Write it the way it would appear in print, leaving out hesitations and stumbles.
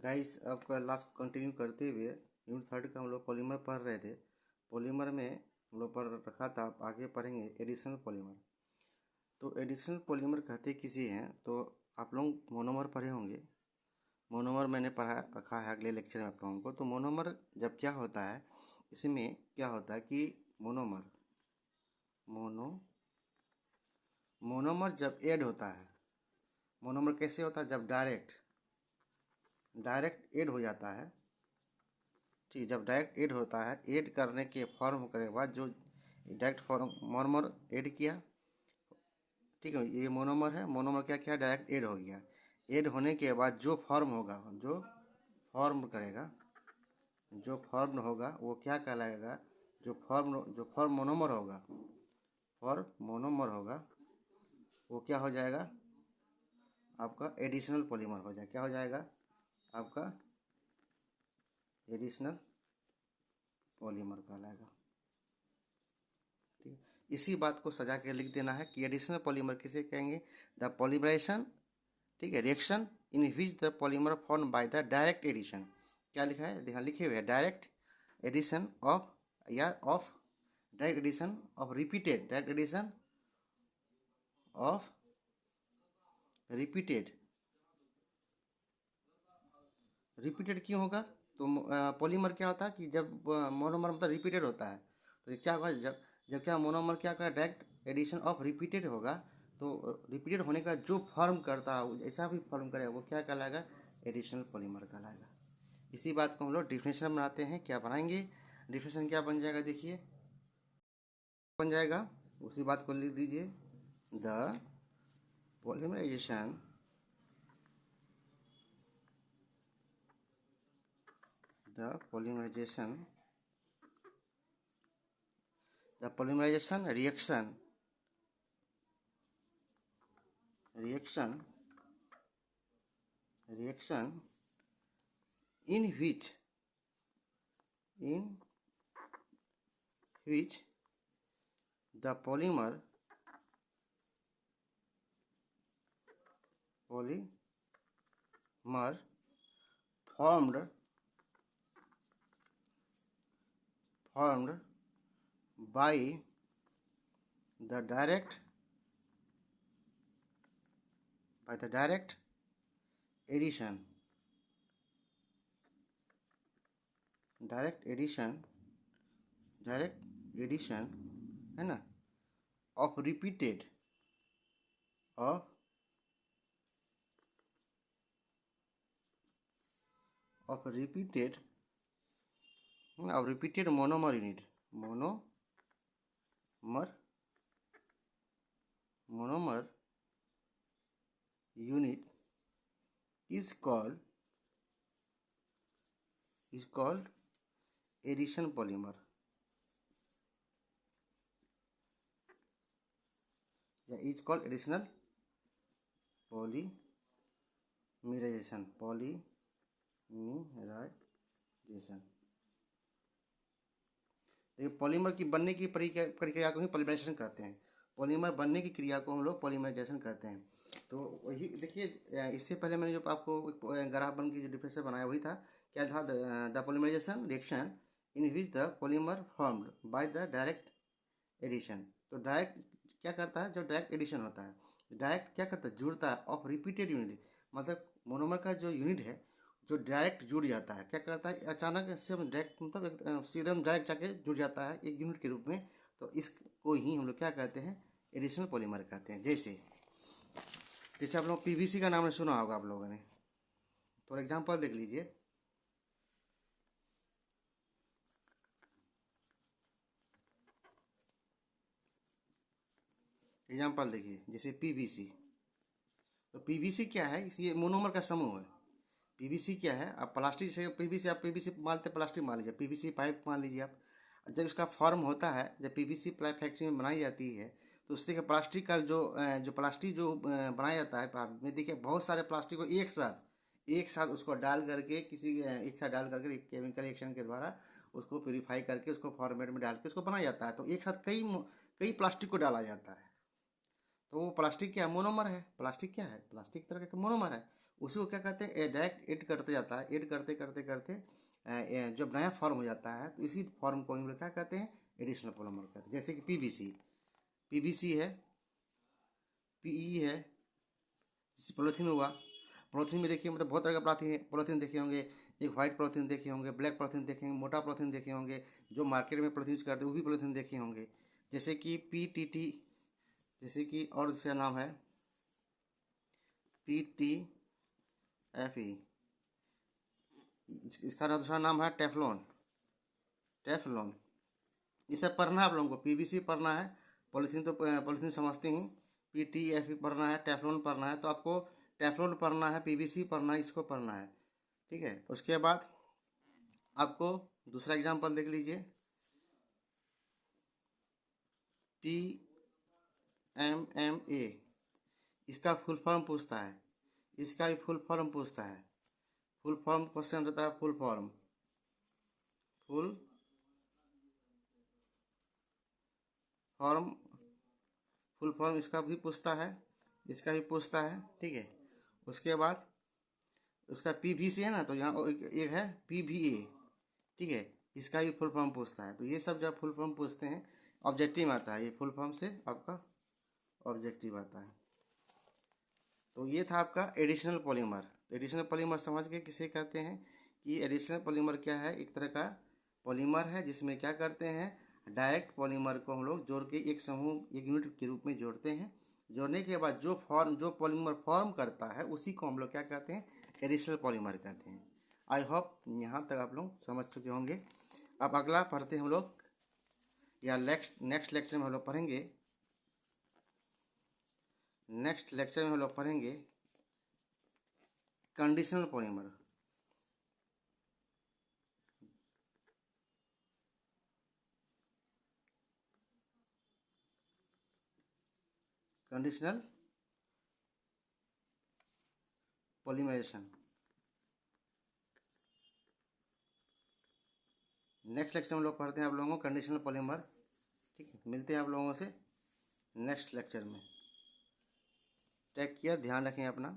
Guys आपका last continue करते हुए यूनिट थर्ड का हम लोग पॉलीमर पढ़ रहे थे। पॉलीमर में हम लोग पढ़ रखा था, आगे पढ़ेंगे एडिशनल पॉलीमर। तो एडिशनल पॉलीमर कहते किसी हैं, तो आप लोग मोनोमर पढ़े होंगे। मोनोमर मैंने पढ़ा रखा है अगले लेक्चर में आप लोगों को। तो मोनोमर जब क्या होता है, इसमें क्या होता है कि मोनोमर जब ऐड होता है, मोनोमर कैसे होता है, जब डायरेक्ट ऐड हो जाता है। ठीक है, जब डायरेक्ट ऐड होता है, ऐड करने के फॉर्म करने के बाद जो डायरेक्ट फॉर्म मोनोमर ऐड किया, ठीक है, ये मोनोमर है। मोनोमर क्या क्या डायरेक्ट ऐड हो गया। ऐड होने के बाद जो फॉर्म होगा, जो फॉर्म करेगा, जो फॉर्म होगा वो क्या कहलाएगा, जो फॉर्म मोनोमर होगा वो क्या हो जाएगा, आपका एडिशनल पॉलीमर हो जाएगा। क्या हो जाएगा आपका एडिशनल पॉलीमर कहलाएगा। ठीक है, इसी बात को सजा के लिख देना है कि एडिशनल पॉलीमर किसे कहेंगे, द पॉलीमराइजेशन, ठीक है, reaction in which the polymer form by the direct addition. क्या लिखा है, यहाँ लिखे हुए है डायरेक्ट एडिशन ऑफ, या of direct addition of repeated, direct addition of repeated. Repeated क्यों होगा, तो पॉलीमर क्या होता है कि जब मोनोमर मतलब रिपीटेड होता है, तो क्या होगा, जब जब क्या मोनोमर क्या करेगा, डायरेक्ट एडिशन ऑफ रिपीटेड होगा, तो रिपीटेड होने का जो फॉर्म करता है, ऐसा भी फॉर्म करेगा, वो क्या कहलाएगा, एडिशनल पॉलीमर कहलाएगा। इसी बात को हम लोग डिफिनेशन बनाते हैं। क्या बनाएंगे, डिफिनेशन क्या बन जाएगा, देखिए बन जाएगा, उसी बात को लिख दीजिए, the polymerization the polymerization reaction in which the polymer formed by the direct addition है ना, of repeated monomer unit is called addition polymer, या is called additional polymerization। देखिए, पॉलीमर की बनने की प्रक्रिया को ही पॉलीमराइजेशन कहते हैं। पॉलीमर बनने की क्रिया को हम लोग पॉलीमराइजेशन कहते हैं। तो वही देखिए, इससे पहले मैंने जो आपको ग्राफ बन की जो डिफरेंशियल बनाया वही था, क्या था, the polymerization reaction in which the polymer formed by the direct addition. तो डायरेक्ट क्या करता है, जो डायरेक्ट एडिशन होता है, डायरेक्ट क्या करता है, जुड़ता है, ऑफ रिपीटेड यूनिट, मतलब मोनोमर का जो यूनिट है जो डायरेक्ट जुड़ जाता है, क्या करता है, अचानक से डायरेक्ट मतलब सीधे डायरेक्ट जाके जुड़ जाता है एक यूनिट के रूप में। तो इसको ही हम लोग क्या कहते हैं, एडिशनल पॉलीमर कहते हैं। जैसे जैसे आप लोग पीवीसी का नाम सुना होगा आप लोगों ने, फॉर एग्जाम्पल देख लीजिए, एग्जाम्पल देखिए, जैसे पीवीसी। तो पीवीसी क्या है, ये मोनोमर का समूह है। पीवीसी क्या है, आप प्लास्टिक से पीवीसी, आप पीवीसी मानते प्लास्टिक मान लीजिए, पीवीसी पाइप मान लीजिए आप। जब इसका फॉर्म होता है, जब पीवीसी पाइप फैक्ट्री में बनाई जाती है, तो उससे क्या प्लास्टिक का जो प्लास्टिक जो बनाया जाता है, आप में देखिए बहुत सारे प्लास्टिक को एक साथ उसको डाल करके एक साथ डाल करके केमिकल रिएक्शन के द्वारा उसको प्योरीफाई करके उसको फॉर्मेट में डाल के उसको बनाया जाता है। तो एक साथ कई प्लास्टिक को डाला जाता है। तो वो प्लास्टिक क्या है, मोनोमर है। प्लास्टिक क्या है, प्लास्टिक तरह का मोनोमर है। उसी को क्या कहते हैं, डायरेक्ट एड करते जाता है, एड करते करते करते जब नया फॉर्म हो जाता है तो इसी फॉर्म को हम लोग क्या कहते हैं, एडिशनल पॉलीमर कहते हैं। जैसे कि पीवीसी, पीवीसी है, पीई है, जैसे पॉलीथीन हुआ। पॉलीथीन में देखिए मतलब बहुत तरह का पॉलीथीन देखे होंगे। एक वाइट पॉलीथीन देखे होंगे, ब्लैक पॉलीथीन देखे होंगे, मोटा पॉलीथीन देखे होंगे, जो मार्केट में पॉलीथीन यूज करते हैं वो भी पॉलीथीन देखे होंगे। जैसे कि PTT, जैसे कि और दूसरा नाम है PTFE, इसका दूसरा नाम है टेफलॉन, टेफलॉन। ये सब पढ़ना है आप लोगों को, पीवीसी पढ़ना है, पॉलीथीन तो पॉलीथीन समझते ही, PTFE पढ़ना है, टेफलॉन पढ़ना है। तो आपको टेफलॉन पढ़ना है, पीवीसी पढ़ना है, इसको पढ़ना है, ठीक है। उसके बाद आपको दूसरा एग्जाम्पल देख लीजिए, PMMA, इसका फुल फॉर्म पूछता है, इसका भी फुल फॉर्म पूछता है। फुल फॉर्म क्वेश्चन रहता है, full form, full form, full form इसका भी पूछता है, इसका भी पूछता है, ठीक है। उसके बाद उसका PVC है ना, तो यहाँ एक है PVA, ठीक है, इसका भी फुल फॉर्म पूछता है। तो ये सब जब फुल फॉर्म पूछते हैं ऑब्जेक्टिव में आता है, ये फुल फॉर्म से आपका ऑब्जेक्टिव आता है। तो ये था आपका एडिशनल पॉलीमर। तो एडिशनल पॉलीमर समझ के किसे कहते हैं कि एडिशनल पॉलीमर क्या है, एक तरह का पॉलीमर है जिसमें क्या करते हैं, डायरेक्ट पॉलीमर को हम लोग जोड़ के एक समूह, एक यूनिट के रूप में जोड़ते हैं। जोड़ने के बाद जो पॉलीमर फॉर्म करता है उसी को हम लोग क्या कहते हैं, एडिशनल पॉलीमर कहते हैं। आई होप यहाँ तक आप लोग समझ चुके होंगे। अब अगला पढ़ते हैं हम लोग, या नेक्स्ट लेक्चर में हम लोग पढ़ेंगे, नेक्स्ट लेक्चर में हम लोग पढ़ेंगे conditional polymer. Conditional polymerization next lecture में लोग पढ़ते हैं आप लोगों को कंडीशनल पॉलीमर, ठीक है। मिलते हैं आप लोगों से नेक्स्ट लेक्चर में। टेक केयर, ध्यान रखें अपना।